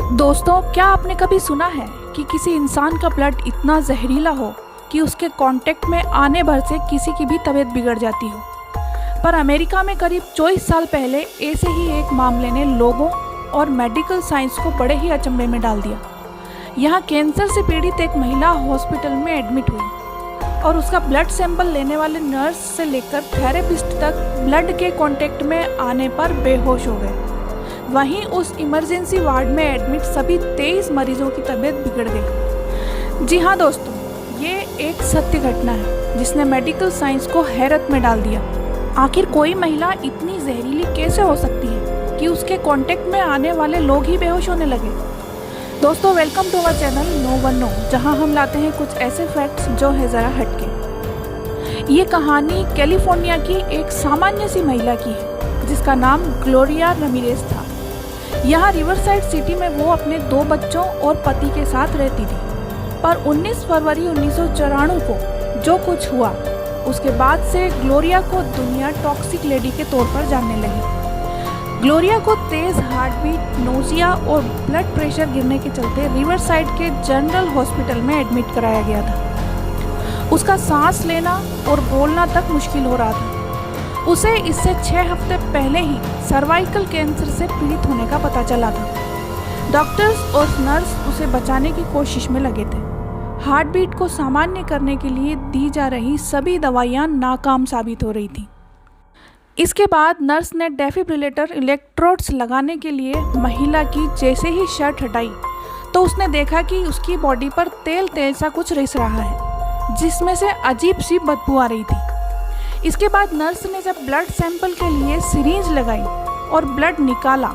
दोस्तों, क्या आपने कभी सुना है कि किसी इंसान का ब्लड इतना जहरीला हो कि उसके कांटेक्ट में आने भर से किसी की भी तबीयत बिगड़ जाती हो। पर अमेरिका में करीब 24 साल पहले ऐसे ही एक मामले ने लोगों और मेडिकल साइंस को बड़े ही अचंभे में डाल दिया। यहाँ कैंसर से पीड़ित एक महिला हॉस्पिटल में एडमिट हुई और उसका ब्लड सैंपल लेने वाले नर्स से लेकर थेरेपिस्ट तक ब्लड के कांटेक्ट में आने पर बेहोश हो गए। वहीं उस इमरजेंसी वार्ड में एडमिट सभी 23 मरीजों की तबीयत बिगड़ गई। जी हाँ दोस्तों, ये एक सत्य घटना है जिसने मेडिकल साइंस को हैरत में डाल दिया। आखिर कोई महिला इतनी जहरीली कैसे हो सकती है कि उसके कांटेक्ट में आने वाले लोग ही बेहोश होने लगे। दोस्तों, welcome to our channel no one no, जहाँ हम लाते हैं कुछ ऐसे फैक्ट्स जो है ज़रा हटके। ये कहानी कैलिफोर्निया की एक सामान्य सी महिला की है जिसका नाम ग्लोरिया रमीरेज था। यहाँ रिवरसाइड सिटी में वो अपने 2 बच्चों और पति के साथ रहती थी। पर 19 फरवरी 1994 को जो कुछ हुआ उसके बाद से ग्लोरिया को दुनिया टॉक्सिक लेडी के तौर पर जानने लगी। ग्लोरिया को तेज हार्ट बीट, नोजिया और ब्लड प्रेशर गिरने के चलते रिवरसाइड के जनरल हॉस्पिटल में एडमिट कराया गया था। उसका सांस लेना और बोलना तक मुश्किल हो रहा था। उसे इससे 6 हफ्ते पहले ही सर्वाइकल कैंसर से पीड़ित होने का पता चला था। डॉक्टर्स और नर्स उसे बचाने की कोशिश में लगे थे। हार्ट बीट को सामान्य करने के लिए दी जा रही सभी दवाइयां नाकाम साबित हो रही थीं। इसके बाद नर्स ने डेफिब्रिलेटर इलेक्ट्रोड्स लगाने के लिए महिला की जैसे ही शर्ट हटाई तो उसने देखा कि उसकी बॉडी पर तेल तेल सा कुछ रिस रहा है, जिसमें से अजीब सी बदबू आ रही थी। इसके बाद नर्स ने जब ब्लड सैंपल के लिए सिरिंज लगाई और ब्लड निकाला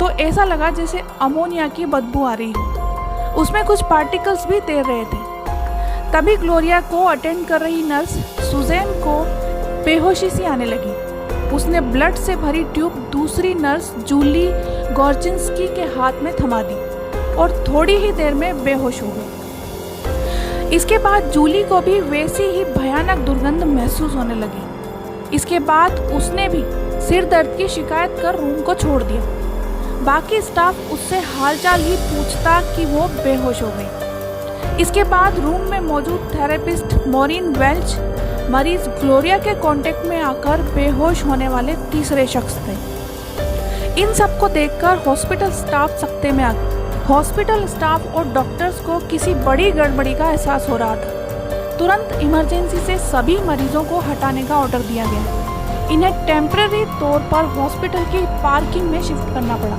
तो ऐसा लगा जैसे अमोनिया की बदबू आ रही हो। उसमें कुछ पार्टिकल्स भी तैर रहे थे। तभी ग्लोरिया को अटेंड कर रही नर्स सुजैन को बेहोशी सी आने लगी। उसने ब्लड से भरी ट्यूब दूसरी नर्स जूली गॉर्जिंस्की के हाथ में थमा दी और थोड़ी ही देर में बेहोश हो गई। इसके बाद जूली को भी वैसी ही भयानक दुर्गंध महसूस होने लगी। इसके बाद उसने भी सिर दर्द की शिकायत कर रूम को छोड़ दिया। बाकी स्टाफ उससे हालचाल ही पूछता कि वो बेहोश हो गई। इसके बाद रूम में मौजूद थेरेपिस्ट मॉरिन वेल्च मरीज ग्लोरिया के कांटेक्ट में आकर बेहोश होने वाले तीसरे शख्स थे। इन सबको देखकर हॉस्पिटल स्टाफ सकते में आ गया। हॉस्पिटल स्टाफ और डॉक्टर्स को किसी बड़ी गड़बड़ी का एहसास हो रहा था। तुरंत इमरजेंसी से सभी मरीजों को हटाने का ऑर्डर दिया गया। इन्हें टेम्पररी तौर पर हॉस्पिटल की पार्किंग में शिफ्ट करना पड़ा।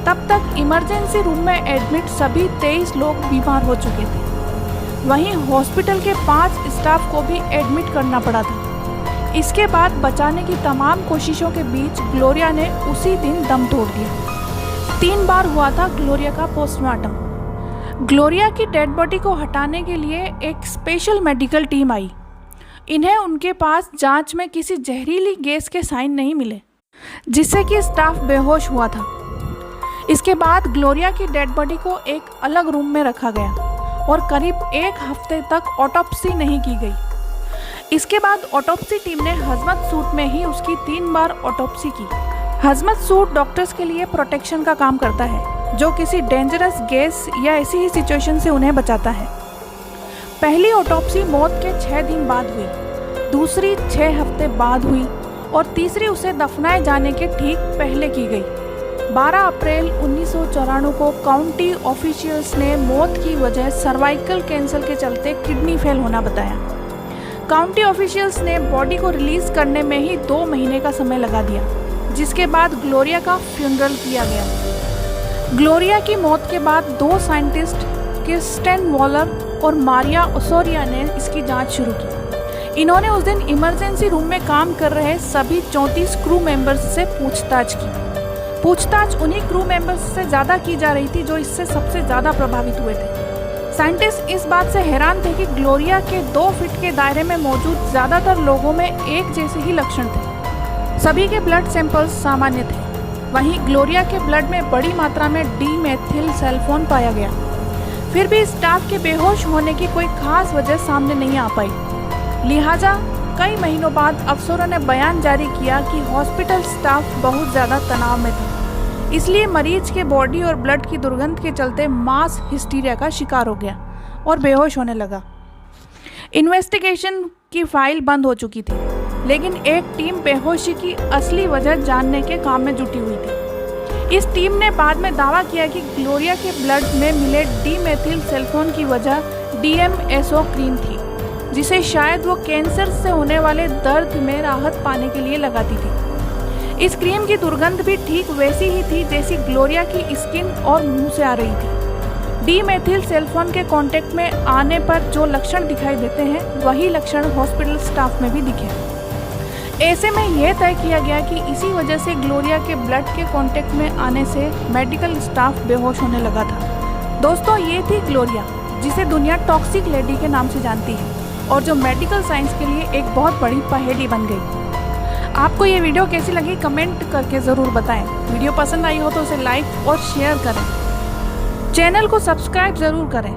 तब तक इमरजेंसी रूम में एडमिट सभी 23 लोग बीमार हो चुके थे। वहीं हॉस्पिटल के 5 स्टाफ को भी एडमिट करना पड़ा था। इसके बाद बचाने की तमाम कोशिशों के बीच ग्लोरिया ने उसी दिन दम तोड़ दिया। 3 बार हुआ था ग्लोरिया का पोस्टमार्टम। ग्लोरिया की डेड बॉडी को हटाने के लिए एक स्पेशल मेडिकल टीम आई। इन्हें उनके पास जांच में किसी जहरीली गैस के साइन नहीं मिले, जिससे कि स्टाफ बेहोश हुआ था। इसके बाद ग्लोरिया की डेड बॉडी को एक अलग रूम में रखा गया और करीब 1 हफ्ते तक ऑटोप्सी नहीं की गई। इसके बाद ऑटोप्सी टीम ने हजमत सूट में ही उसकी 3 बार ऑटोप्सी की। हजमत सूट डॉक्टर्स के लिए प्रोटेक्शन का काम करता है, जो किसी डेंजरस गैस या ऐसी ही सिचुएशन से उन्हें बचाता है। पहली ऑटोप्सी मौत के 6 दिन बाद हुई, दूसरी 6 हफ्ते बाद हुई और तीसरी उसे दफनाए जाने के ठीक पहले की गई। 12 अप्रैल 1994 को काउंटी ऑफिशियल्स ने मौत की वजह सर्वाइकल कैंसर के चलते किडनी फेल होना बताया। काउंटी ऑफिशियल्स ने बॉडी को रिलीज करने में ही 2 महीने का समय लगा दिया, जिसके बाद ग्लोरिया का फ्यूनरल किया गया। ग्लोरिया की मौत के बाद 2 साइंटिस्ट क्रिस्टेन वॉलर और मारिया ओसोरिया ने इसकी जांच शुरू की। इन्होंने उस दिन इमरजेंसी रूम में काम कर रहे सभी 34 क्रू मेंबर्स से पूछताछ की। पूछताछ उन्हीं क्रू मेंबर्स से ज़्यादा की जा रही थी जो इससे सबसे ज़्यादा प्रभावित हुए थे। साइंटिस्ट इस बात से हैरान थे कि ग्लोरिया के 2 फीट के दायरे में मौजूद ज़्यादातर लोगों में एक जैसे ही लक्षण थे। सभी के ब्लड सैंपल्स सामान्य थे। वहीं ग्लोरिया के ब्लड में बड़ी मात्रा में डीमेथिल सल्फोन पाया गया। फिर भी स्टाफ के बेहोश होने की कोई खास वजह सामने नहीं आ पाई। लिहाजा कई महीनों बाद अफसरों ने बयान जारी किया कि हॉस्पिटल स्टाफ बहुत ज़्यादा तनाव में था। इसलिए मरीज के बॉडी और ब्लड की दुर्गंध के चलते मास हिस्टीरिया का शिकार हो गया और बेहोश होने लगा। इन्वेस्टिगेशन की फाइल बंद हो चुकी थी, लेकिन एक टीम बेहोशी की असली वजह जानने के काम में जुटी हुई थी। इस टीम ने बाद में दावा किया कि ग्लोरिया के ब्लड में मिले डीमेथिल सल्फोन की वजह DMSO क्रीम थी, जिसे शायद वो कैंसर से होने वाले दर्द में राहत पाने के लिए लगाती थी। इस क्रीम की दुर्गंध भी ठीक वैसी ही थी जैसी ग्लोरिया की स्किन और मुंह से आ रही थी। डीमेथिल सल्फोन के कांटेक्ट में आने पर जो लक्षण दिखाई देते हैं वही लक्षण हॉस्पिटल स्टाफ में भी दिखे। ऐसे में यह तय किया गया कि इसी वजह से ग्लोरिया के ब्लड के कांटेक्ट में आने से मेडिकल स्टाफ बेहोश होने लगा था। दोस्तों, ये थी ग्लोरिया, जिसे दुनिया टॉक्सिक लेडी के नाम से जानती है और जो मेडिकल साइंस के लिए एक बहुत बड़ी पहेली बन गई। आपको ये वीडियो कैसी लगी कमेंट करके ज़रूर बताएं। वीडियो पसंद आई हो तो उसे लाइक और शेयर करें। चैनल को सब्सक्राइब ज़रूर करें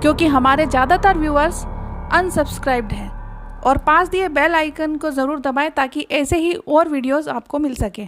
क्योंकि हमारे ज़्यादातर व्यूअर्स अनसब्सक्राइब्ड हैं, और पास दिए बेल आइकन को ज़रूर दबाएं ताकि ऐसे ही और वीडियोस आपको मिल सके।